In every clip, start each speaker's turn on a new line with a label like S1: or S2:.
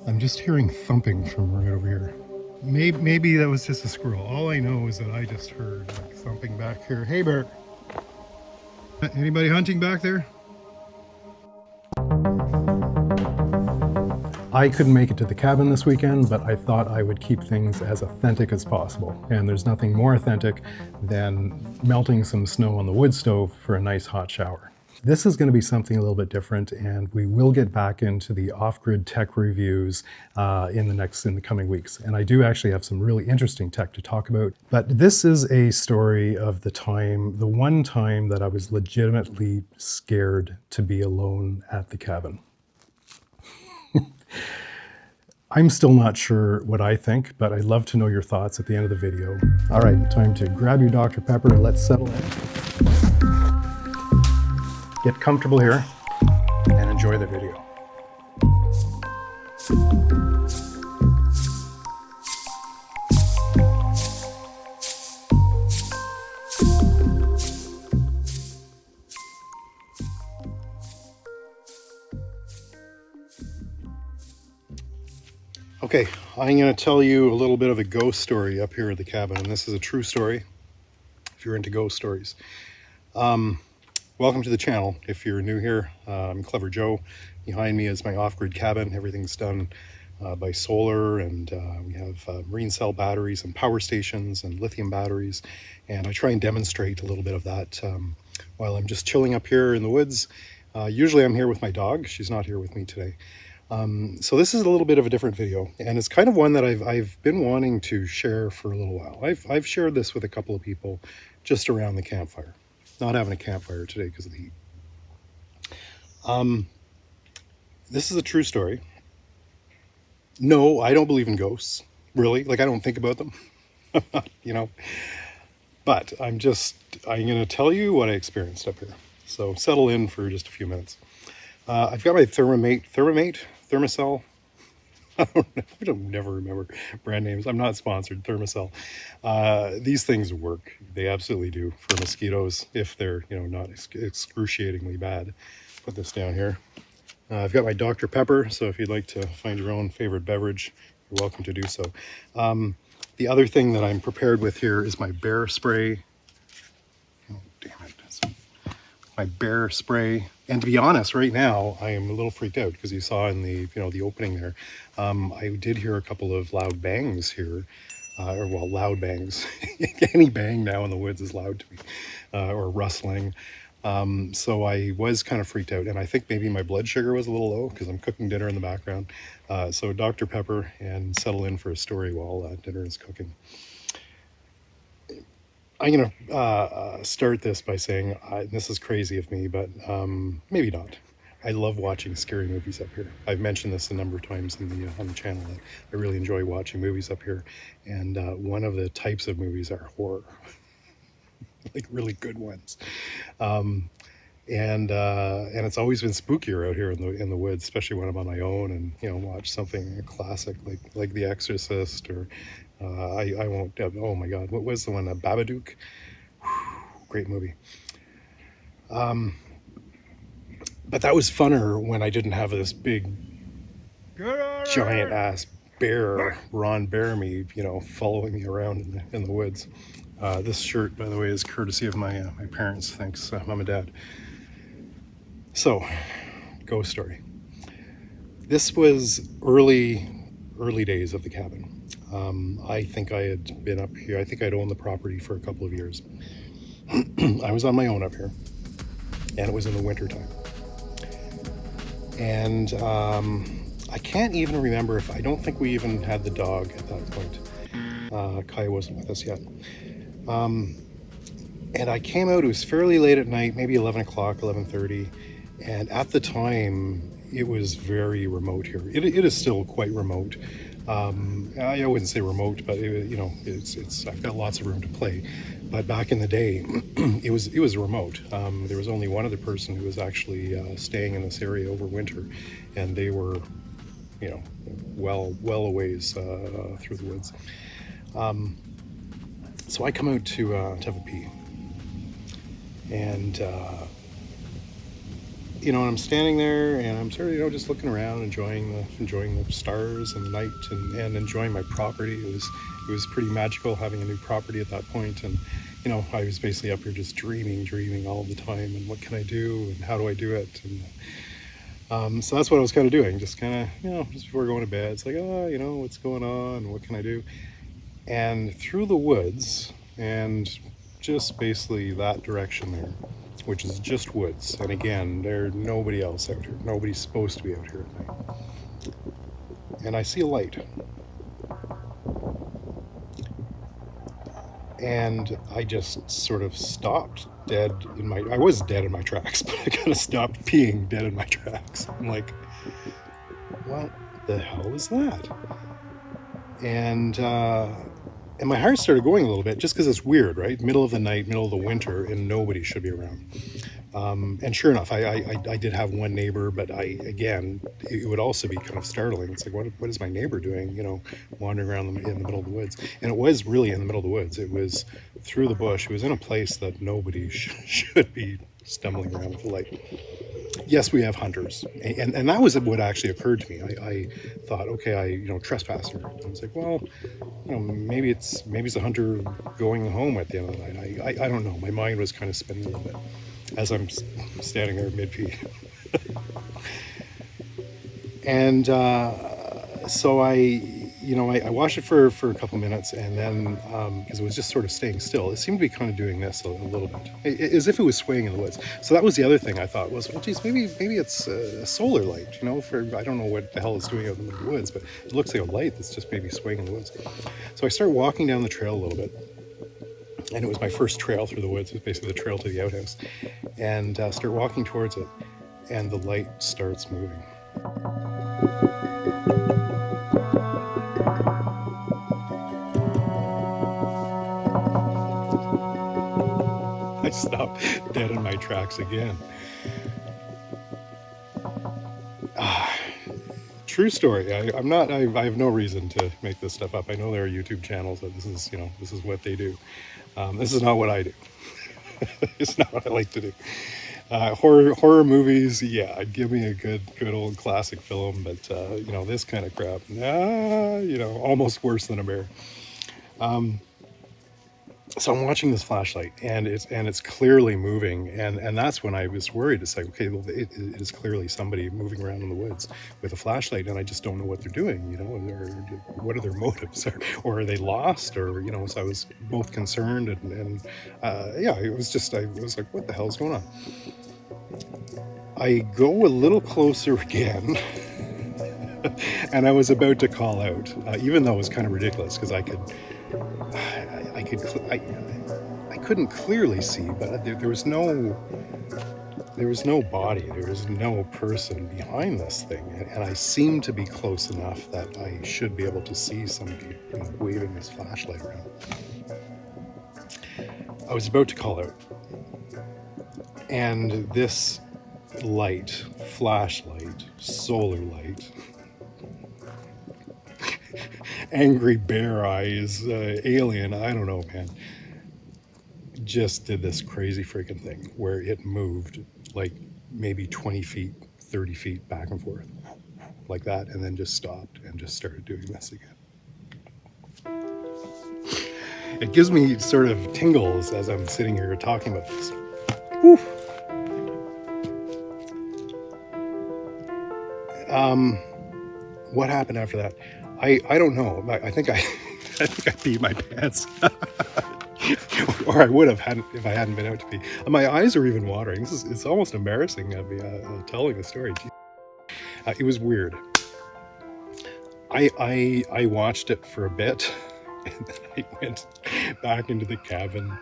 S1: I'm just hearing thumping from right over here. Maybe that was just a squirrel. All I know is that I just heard like thumping back here. Hey, bear. Anybody hunting back there? I couldn't make it to the cabin this weekend, but I thought I would keep things as authentic as possible. And there's nothing more authentic than melting some snow on the wood stove for a nice hot shower. This is going to be something a little bit different, and we will get back into the off-grid tech reviews in the coming weeks. And I do actually have some really interesting tech to talk about. But this is a story of the one time that I was legitimately scared to be alone at the cabin. I'm still not sure what I think, but I'd love to know your thoughts at the end of the video. All right, time to grab your Dr. Pepper and let's settle in. Get comfortable here and enjoy the video. Okay, I'm going to tell you a little bit of a ghost story up here at the cabin, and this is a true story if you're into ghost stories. Welcome to the channel. If you're new here, I'm Clever Joe. Behind me is my off-grid cabin. Everything's done by solar, and we have marine cell batteries and power stations and lithium batteries, and I try and demonstrate a little bit of that while I'm just chilling up here in the woods. Usually I'm here with my dog. She's not here with me today. So this is a little bit of a different video, and it's kind of one that I've been wanting to share for a little while. I've shared this with a couple of people just around the campfire. Not having a campfire today because of the heat. This is a true story. No, I don't believe in ghosts, really. Like, I don't think about them, you know. But I'm going to tell you what I experienced up here. So settle in for just a few minutes. I've got my Thermacell. I don't never remember brand names. I'm not sponsored. Thermacell. These things work. They absolutely do for mosquitoes if they're not excruciatingly bad. Put this down here. I've got my Dr. Pepper. So if you'd like to find your own favorite beverage, you're welcome to do so. The other thing that I'm prepared with here is my bear spray. Oh damn it! My bear spray. And to be honest, right now I am a little freaked out because you saw in the the opening there, I did hear a couple of loud bangs here, loud bangs. Any bang now in the woods is loud to me, or rustling. So I was kind of freaked out, and I think maybe my blood sugar was a little low because I'm cooking dinner in the background. So Dr. Pepper, and settle in for a story while dinner is cooking. I'm going to start this by saying, this is crazy of me, but maybe not. I love watching scary movies up here. I've mentioned this a number of times on the channel that I really enjoy watching movies up here. And one of the types of movies are horror, like really good ones. And it's always been spookier out here in the woods, especially when I'm on my own and watch something a classic like The Exorcist, or I won't. Oh my God, what was the one? Babadook. Great movie. But that was funner when I didn't have this big giant ass bear, Ron Bearme, following me around in the woods. This shirt, by the way, is courtesy of my parents. Thanks, Mom and Dad. So, ghost story. This was early days of the cabin. I think I had been up here. I think I'd owned the property for a couple of years. I was on my own up here, and it was in the winter time. And I can't even remember I don't think we even had the dog at that point. Kai wasn't with us yet. And I came out, it was fairly late at night, maybe 11 o'clock, 11:30. And at the time, it was very remote here. It is still quite remote. I wouldn't say remote, but it's I've got lots of room to play. But back in the day, it was remote. There was only one other person who was actually staying in this area over winter, and they were, well a ways through the woods. So I come out to have a pee, and I'm standing there and I'm sort of, just looking around, enjoying the stars and the night, and enjoying my property. It was pretty magical having a new property at that point. And, I was basically up here just dreaming all the time. And what can I do? And how do I do it? And so that's what I was kind of doing. Just kind of, just before going to bed, it's like, what's going on? What can I do? And through the woods, and just basically that direction there, which is just woods. And again, there's nobody else out here. Nobody's supposed to be out here at night. And I see a light. And I just sort of stopped I was dead in my tracks, but I kind of stopped being dead in my tracks. I'm like, what the hell is that? And my heart started going a little bit, just because it's weird, right? Middle of the night, middle of the winter, and nobody should be around. And sure enough, I did have one neighbor, but it would also be kind of startling. It's like, what is my neighbor doing, wandering around in the middle of the woods? And it was really in the middle of the woods. It was through the bush. It was in a place that nobody should be stumbling around with a light. Yes, we have hunters, and that was what actually occurred to me. I thought, okay, trespasser. I was like, well, maybe it's a hunter going home at the end of the night. I don't know. My mind was kind of spinning a little bit as I'm standing there mid-feet. And so I watched it for a couple minutes, and then because it was just sort of staying still, it seemed to be kind of doing this a little bit, as if it was swaying in the woods. So that was the other thing I thought was, well, geez, maybe it's a solar light, I don't know what the hell it's doing out in the woods, but it looks like a light that's just maybe swaying in the woods. So I start walking down the trail a little bit, and it was my first trail through the woods. It was basically the trail to the outhouse, and start walking towards it, and the light starts moving. I stopped dead in my tracks again. True story. I have no reason to make this stuff up. I know there are YouTube channels that this is what they do. This is not what I do. It's not what I like to do. Horror movies, yeah, give me a good old classic film, but this kind of crap, almost worse than a bear. So I'm watching this flashlight, and it's clearly moving, and that's when I was worried. It's like, okay, well, it is clearly somebody moving around in the woods with a flashlight, and I just don't know what they're doing, or what are their motives, or are they lost, or So I was both concerned and it was just, I was like, what the hell is going on? I go a little closer again. And I was about to call out, even though it was kind of ridiculous, because I couldn't clearly see, but there was no body, there was no person behind this thing, and I seemed to be close enough that I should be able to see somebody waving this flashlight around. I was about to call out, and this flashlight, solar light, angry bear eyes, alien, I don't know, man, just did this crazy freaking thing where it moved like maybe 20 feet, 30 feet back and forth like that, and then just stopped and just started doing this again. It gives me sort of tingles as I'm sitting here talking about this. Whew. What happened after that? I don't know. I think I peed my pants. Or I would have if I hadn't been out to pee. My eyes are even watering. It's almost embarrassing of me telling the story. It was weird. I watched it for a bit, and then I went back into the cabin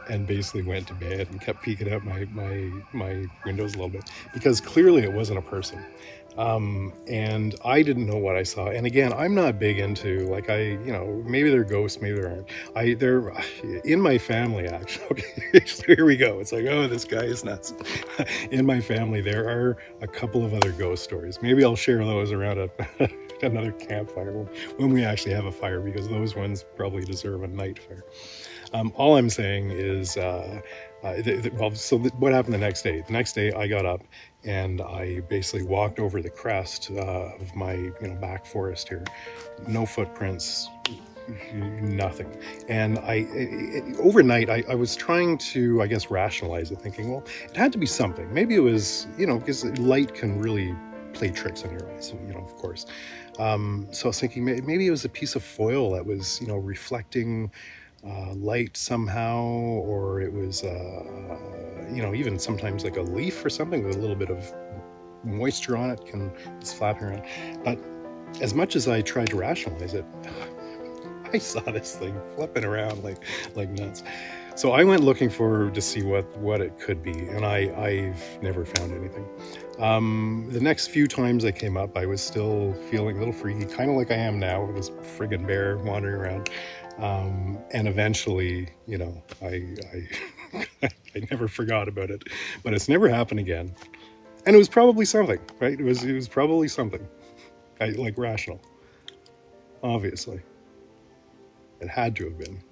S1: and basically went to bed and kept peeking out my windows a little bit, because clearly it wasn't a person. And I didn't know what I saw. And again, I'm not big into, like, maybe they're ghosts, maybe there aren't. They're in my family, actually. Okay, so here we go. It's like, oh, this guy is nuts. In my family, there are a couple of other ghost stories. Maybe I'll share those around another campfire when we actually have a fire, because those ones probably deserve a night fire. All I'm saying is What happened the next day? The next day, I got up and I basically walked over the crest of my back forest here. No footprints, nothing. And overnight, I was trying to, I guess, rationalize it, thinking, well, it had to be something. Maybe it was, because light can really play tricks on your eyes, of course. So I was thinking maybe it was a piece of foil that was, reflecting light somehow, or it was, even sometimes like a leaf or something with a little bit of moisture on it can just flapping around. But as much as I tried to rationalize it, I saw this thing flipping around like nuts. So I went looking to see what it could be, and I've never found anything. The next few times I came up, I was still feeling a little freaky, kind of like I am now with this friggin' bear wandering around. And eventually, I I never forgot about it, but it's never happened again. And it was probably something, right? It was probably something, like rational. Obviously, it had to have been,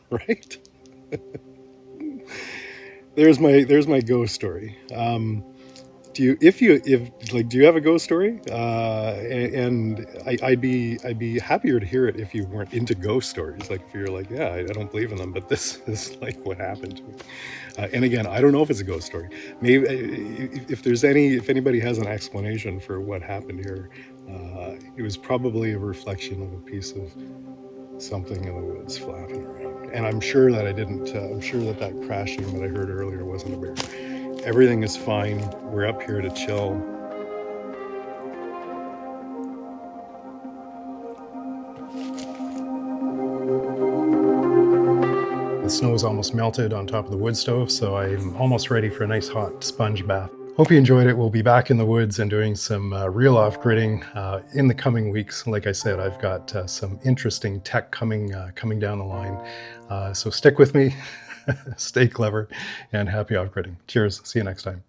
S1: right? There's my ghost story. Do you have a ghost story? And I'd be happier to hear it if you weren't into ghost stories. Like if you're like, yeah, I don't believe in them, but this is like what happened to me. And again, I don't know if it's a ghost story. Maybe if anybody has an explanation for what happened here, it was probably a reflection of a piece of something in the woods flapping around. And I'm sure that I didn't. I'm sure that crashing that I heard earlier wasn't a bear. Everything is fine. We're up here to chill. The snow is almost melted on top of the wood stove, so I'm almost ready for a nice hot sponge bath. Hope you enjoyed it. We'll be back in the woods and doing some real off-gridding in the coming weeks. Like I said, I've got some interesting tech coming down the line. So stick with me, stay clever, and happy off-gridding. Cheers. See you next time.